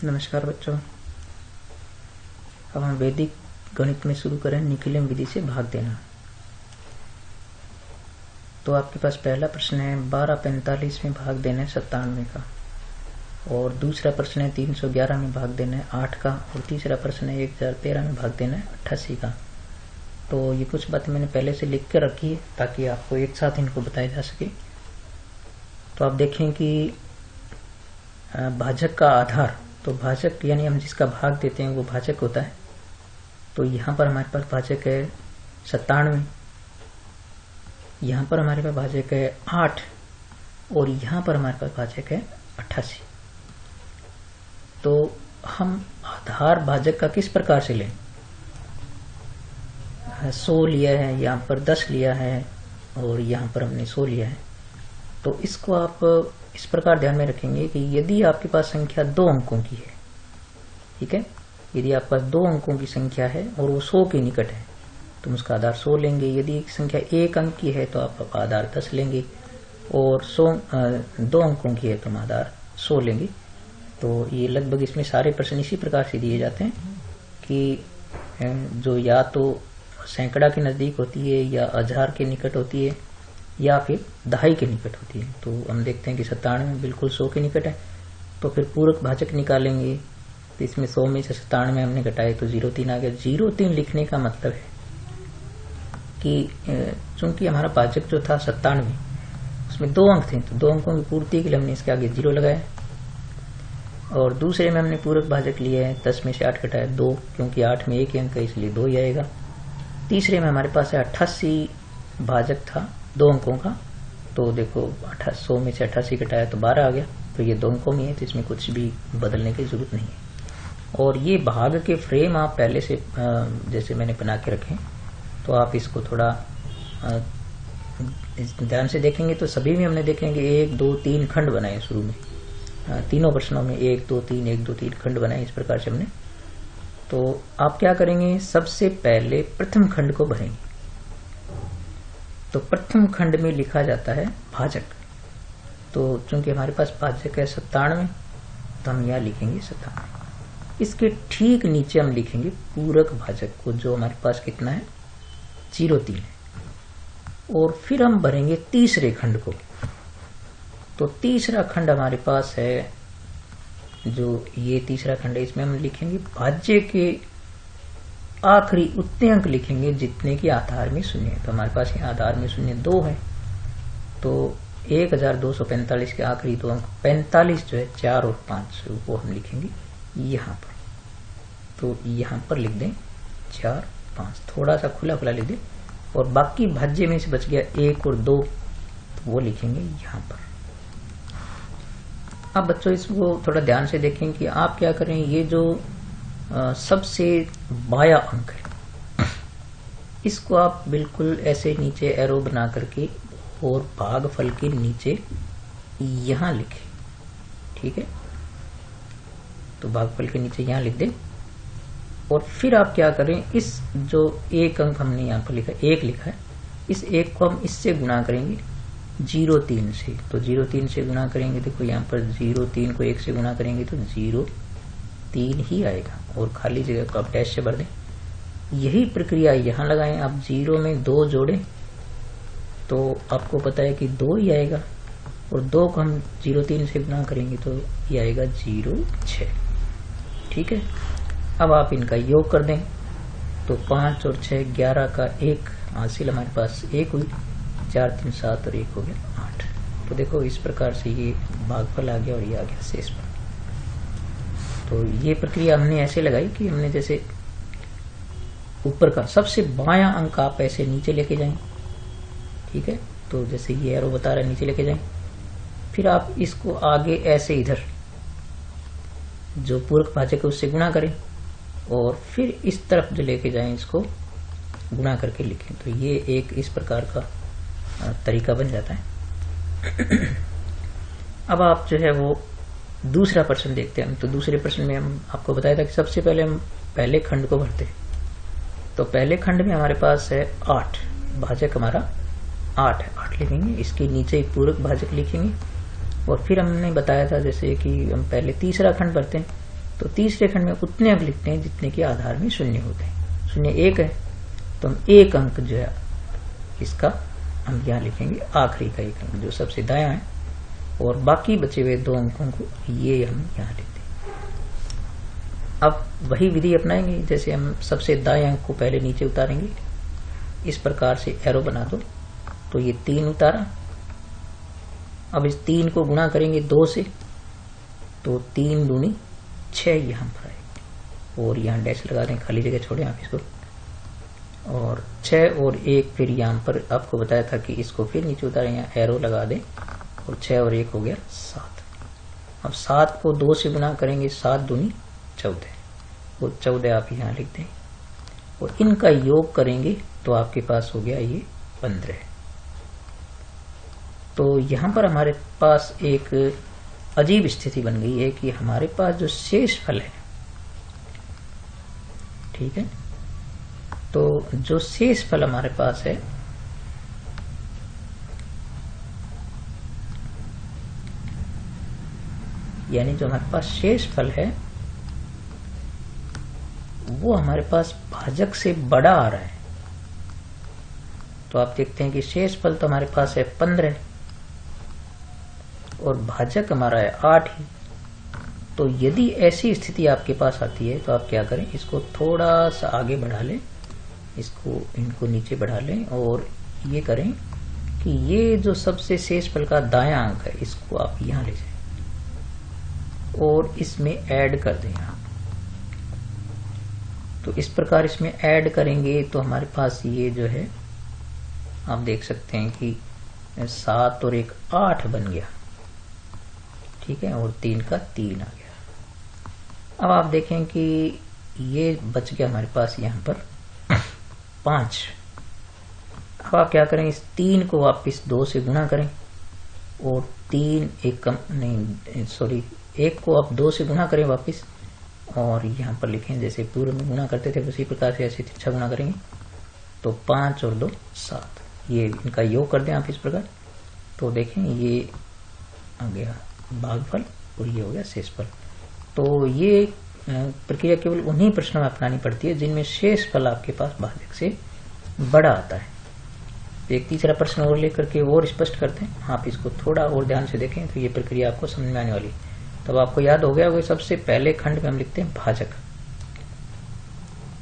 नमस्कार बच्चों। अब हम वैदिक गणित में शुरू करें निखिलम विधि से भाग देना। तो आपके पास पहला प्रश्न है 1245 में भाग देना है 97 का, और दूसरा प्रश्न है 311 में भाग देना है 8 का, और तीसरा प्रश्न है 1013 में भाग देना है 88 का। तो ये कुछ बातें मैंने पहले से लिख कर रखी है ताकि आपको एक साथ इनको बताया जा सके। तो आप देखें कि भाजक का आधार, तो भाजक यानी हम जिसका भाग देते हैं वो भाजक होता है। तो यहाँ पर हमारे पास भाजक है 97, यहाँ पर हमारे पास भाजक है 8, और यहाँ पर हमारे पास भाजक है 88। तो हम आधार भाजक का किस प्रकार से लें? 100 लिया है, यहाँ पर 10 लिया है, और यहाँ पर हमने 100 लिया है। तो इसको आप इस प्रकार ध्यान में रखेंगे कि यदि आपके पास संख्या 2 अंकों की है, ठीक है, यदि आपके पास 2 अंकों की संख्या है और वो 100 के निकट है तो हम उसका आधार 100 लेंगे। यदि संख्या 1 अंक की है तो आप आधार 10 लेंगे, और 2 अंकों की है तो हम आधार 100 लेंगे। तो ये लगभग इसमें सारे प्रश्न इसी प्रकार से दिए जाते हैं कि जो या तो सैकड़ा के नजदीक होती है, या हजार के निकट होती है, या फिर दहाई के निकट होती है। तो हम देखते हैं कि 97 बिल्कुल 100 के निकट है, तो फिर पूरक भाजक निकालेंगे। तो इसमें 100 में से 97 हमने घटाए तो 03 आ गया। 03 लिखने का मतलब है कि चूंकि हमारा भाजक जो था 97 उसमें 2 अंक थे, तो 2 अंकों की पूर्ति के लिए हमने इसके आगे 0 लगाया। और दूसरे में हमने पूरक भाजक लिया है, 10 में से 8 घटाया 2, क्योंकि 8 में 1 अंक है इसलिए 2 ही आएगा। तीसरे में हमारे पास है 88 भाजक था 2 अंकों का, तो देखो 100 में से 88 घटाया तो 12 आ गया। तो ये 2 अंकों में है, तो इसमें कुछ भी बदलने की जरूरत नहीं है। और ये भाग के फ्रेम आप पहले से जैसे मैंने बना के रखे, तो आप इसको थोड़ा ध्यान से देखेंगे तो सभी में हमने देखेंगे 1 2 3 खंड बनाए शुरू में, तीनों प्रश्नों में 1 2 3 1 2 3 खंड बनाए इस प्रकार से हमने। तो आप क्या करेंगे, सबसे पहले प्रथम खंड को भरेंगे। तो प्रथम खंड में लिखा जाता है भाजक। तो चूंकि हमारे पास भाजक है 97, तो हम यहाँ लिखेंगे 97। इसके ठीक नीचे हम लिखेंगे पूरक भाजक को, जो हमारे पास कितना है 03 है। और फिर हम भरेंगे तीसरे खंड को। तो तीसरा खंड हमारे पास है, जो ये तीसरा खंड है, इसमें हम लिखेंगे भाज्य के आखिरी उतने अंक लिखेंगे जितने की आधार में शून्य है। तो हमारे पास यहाँ आधार में शून्य 2 है, तो 1245 के आखिरी 2 अंक 45 जो है 4 और 5, वो हम लिखेंगे यहाँ पर। तो यहाँ पर लिख दें 4 5, थोड़ा सा खुला खुला लिख दें। और बाकी भाज्य में से बच गया 1 और 2, तो वो लिखेंगे यहाँ पर। अब बच्चों इसको थोड़ा ध्यान से देखें कि आप क्या करें, ये जो सबसे बाया अंक है इसको आप बिल्कुल ऐसे नीचे एरो बना करके और भागफल के नीचे यहां लिखें, ठीक है। तो भागफल के नीचे यहां लिख दें, और फिर आप क्या करें, इस जो 1 अंक हमने यहां पर लिखा 1 लिखा है, इस 1 को हम इससे गुणा करेंगे 03 से। तो 03 से गुणा करेंगे, देखो यहाँ पर 03 को 1 से गुणा करेंगे तो 03 ही आएगा, और खाली जगह को आप डैश से भर दें। यही प्रक्रिया यहाँ लगाएं। आप 0 में 2 जोड़ें तो आपको पता है कि 2 ही आएगा, और 2 को हम 03 से गुणा करेंगे तो ये आएगा 06, ठीक है। अब आप इनका योग कर दें, तो 5 और 6 11 का 1 हासिल हमारे पास 1 हुई, 4 3 7 और 1 हो गया 8। तो देखो इस प्रकार से ये भागफल आ गया और ये आ गया शेष पर। तो ये प्रक्रिया हमने ऐसे लगाई कि हमने जैसे ऊपर का सबसे बायां अंक आप ऐसे नीचे लेके जाएं, ठीक है। तो जैसे ये एरो बता रहा है नीचे लेके जाएं, फिर आप इसको आगे ऐसे इधर जो पूरक भाजक है उससे गुणा करें, और फिर इस तरफ जो लेके जाएं इसको गुणा करके लिखें। तो ये एक इस प्रकार का तरीका बन जाता है। अब आप जो है वो दूसरा प्रश्न देखते हैं। तो दूसरे प्रश्न में हम आपको बताया था कि सबसे पहले हम पहले खंड को भरते हैं। तो पहले खंड में हमारे पास है 8, भाजक हमारा 8 है, 8 लिखेंगे। इसके नीचे एक पूरक भाजक लिखेंगे, और फिर हमने बताया था जैसे कि हम पहले तीसरा खंड भरते हैं। तो तीसरे खंड में उतने अंक लिखते हैं जितने के आधार में शून्य होते हैं। शून्य 1 है तो हम 1 अंक जो है इसका हम यहाँ लिखेंगे, आखिरी का 1 अंक जो सबसे दायां है, और बाकी बचे हुए 2 अंकों को ये हम यहाँ लिखते हैं। अब वही विधि अपनाएंगे, जैसे हम सबसे दाएं अंक को पहले नीचे उतारेंगे, इस प्रकार से एरो बना दो, तो ये 3 उतारा। अब इस 3 को गुणा करेंगे 2 से, तो 3 दूनी 6 यहाँ पर आएगी, और यहाँ डैश लगा दें, खाली जगह छोड़ें आप इसको, और 6 और 1 फिर यहाँ पर आपको बताया था कि इसको फिर नीचे उतारें, यहाँ एरो लगा दें, और 6 और 1 हो गया 7। अब 7 को 2 से गुणा करेंगे, 7 दूनी 14, वो 14 आप यहाँ लिख दें, और इनका योग करेंगे तो आपके पास हो गया ये 15। तो यहाँ पर हमारे पास एक अजीब स्थिति बन गई है कि हमारे पास जो शेष फल है, ठीक है, तो जो शेष फल हमारे पास है यानी जो हमारे पास शेष फल है वो हमारे पास भाजक से बड़ा आ रहा है। तो आप देखते हैं कि शेष फल तो हमारे पास है 15 और भाजक हमारा है 8 ही। तो यदि ऐसी स्थिति आपके पास आती है तो आप क्या करें, इसको थोड़ा सा आगे बढ़ा लें, इसको इनको नीचे बढ़ा लें, और ये करें कि ये जो सबसे शेष फल का दायां अंक है इसको आप यहां ले जाएं और इसमें ऐड कर दें आप। तो इस प्रकार इसमें ऐड करेंगे तो हमारे पास ये जो है आप देख सकते हैं कि 7 और 1 8 बन गया, ठीक है, और 3 का 3 आ गया। अब आप देखें कि ये बच गया हमारे पास यहाँ पर 5। अब आप क्या करें, इस 3 को वापिस 2 से गुणा करें, और 3 1 को आप 2 से गुणा करें वापिस, और यहाँ पर लिखें जैसे पूर्व में गुणा करते थे उसी प्रकार से ऐसे तिरछा गुणा करेंगे, तो 5 और 2 7, ये इनका योग कर दें आप इस प्रकार। तो देखें ये आ गया भागफल और ये हो गया शेषफल। तो ये प्रक्रिया केवल उन्हीं प्रश्नों में अपनानी पड़ती है जिनमें शेषफल आपके पास भाजक से बड़ा आता है। एक तीसरा प्रश्न और लेकर के और स्पष्ट करते हैं, आप इसको थोड़ा और ध्यान से देखें तो ये प्रक्रिया आपको समझ में आने वाली है। तब आपको याद हो गया होगा सबसे पहले खंड में हम लिखते हैं भाजक।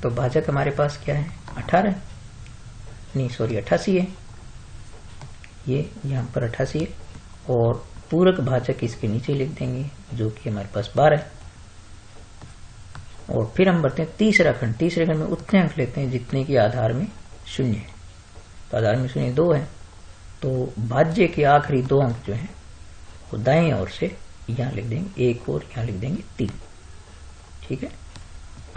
तो भाजक हमारे पास क्या है 88 है, ये यहाँ पर 88 है, और पूरक भाजक इसके नीचे लिख देंगे जो कि हमारे पास 12 है। और फिर हम बढ़ते हैं तीसरा खंड। तीसरे खंड में उतने अंक लेते हैं जितने की आधार में 0 है। तो आधार में 0 2 है, तो भाज्य के आखिरी 2 अंक जो है वो दाएं ओर से यहाँ लिख देंगे 1 और यहाँ लिख देंगे 3, ठीक है।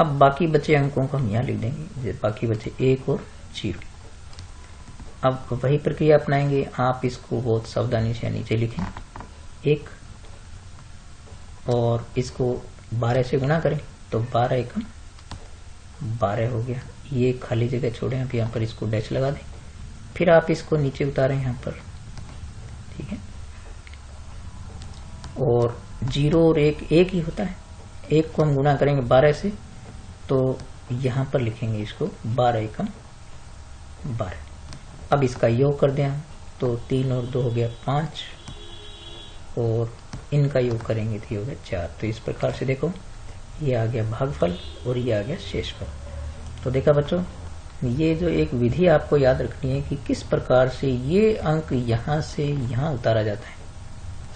अब बाकी बचे अंकों को हम यहाँ लिख देंगे, बाकी बचे 1 और 0। अब वही प्रक्रिया अपनाएंगे, आप इसको बहुत सावधानी से नीचे लिखें 1, और इसको 12 से गुणा करें तो 12 एकम 12 हो गया। ये खाली जगह छोड़ें, आप यहाँ पर इसको डैश लगा दें, फिर आप इसको नीचे उतारें यहाँ पर, ठीक है। और 0 और 1 1 ही होता है, 1 को हम गुणा करेंगे 12 से, तो यहाँ पर लिखेंगे इसको 12 एकम 12। अब इसका योग कर दें हम, तो 3 और 2 हो गया 5, और इनका योग करेंगे तो ये हो गया 4। तो इस प्रकार से देखो ये आ गया भागफल और ये आ गया शेषफल। तो देखा बच्चों, ये जो एक विधि आपको याद रखनी है कि किस प्रकार से ये अंक यहाँ से यहाँ उतारा जाता है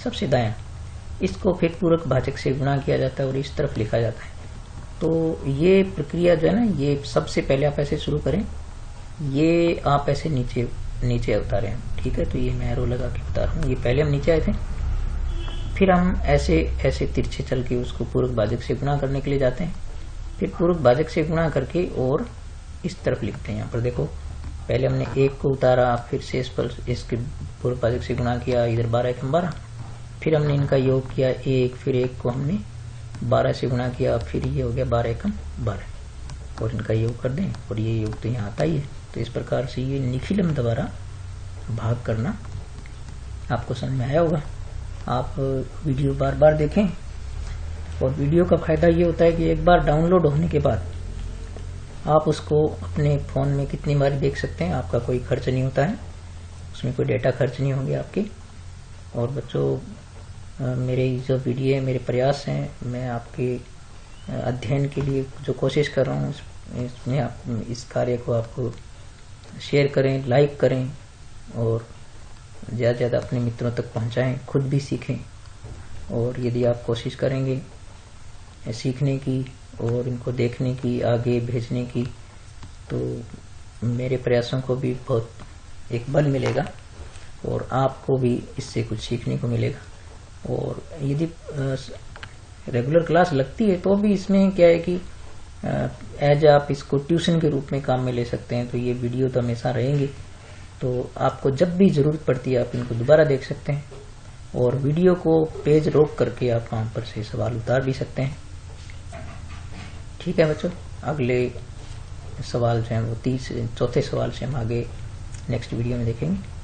सबसे दायां, इसको फिर पूरक भाजक से गुणा किया जाता है और इस तरफ लिखा जाता है। तो ये प्रक्रिया जो है ना, ये सबसे पहले आप ऐसे शुरू करें, ये आप ऐसे नीचे नीचे उतारे, ठीक है। तो ये मैं एरो लगा के उतार रहा हूँ, ये पहले हम नीचे आए थे, फिर हम ऐसे ऐसे तिरछे चल के उसको पूरक भाजक से गुणा करने के लिए जाते हैं, फिर पूरक भाजक से गुणा करके और इस तरफ लिखते हैं। यहाँ पर देखो पहले हमने 1 को उतारा, फिर शेषफल इसके पूरक भाजक से गुणा किया, इधर 12 एकम 12, फिर हमने इनका योग किया 1, फिर 1 को हमने 12 से गुणा किया, फिर ये हो गया 12 एकम 12, और इनका योग कर दें, और ये योग तो यहाँ आता ही है। तो इस प्रकार से ये निखिलम द्वारा भाग करना आपको समझ में आया होगा। आप वीडियो बार बार देखें और वीडियो का फायदा ये होता है कि एक बार डाउनलोड होने के बाद आप उसको अपने फ़ोन में कितनी बार देख सकते हैं, आपका कोई खर्च नहीं होता है, उसमें कोई डेटा खर्च नहीं होंगे आपके। और बच्चों, मेरे जो वीडियो है, मेरे प्रयास हैं, मैं आपके अध्ययन के लिए जो कोशिश कर रहा हूँ, इसमें आप इस कार्य को आपको शेयर करें, लाइक करें और ज़्यादा से ज़्यादा अपने मित्रों तक पहुँचाएं, खुद भी सीखें। और यदि आप कोशिश करेंगे सीखने की और इनको देखने की, आगे भेजने की, तो मेरे प्रयासों को भी बहुत एक बल मिलेगा और आपको भी इससे कुछ सीखने को मिलेगा। और यदि रेगुलर क्लास लगती है तो भी इसमें क्या है कि एज आप इसको ट्यूशन के रूप में काम में ले सकते हैं। तो ये वीडियो तो हमेशा रहेंगे, तो आपको जब भी ज़रूरत पड़ती है आप इनको दोबारा देख सकते हैं और वीडियो को पेज रोक करके आप वहाँ पर से सवाल उतार भी सकते हैं। ठीक है बच्चों, अगले सवाल जो है वो चौथे सवाल से हम आगे नेक्स्ट वीडियो में देखेंगे।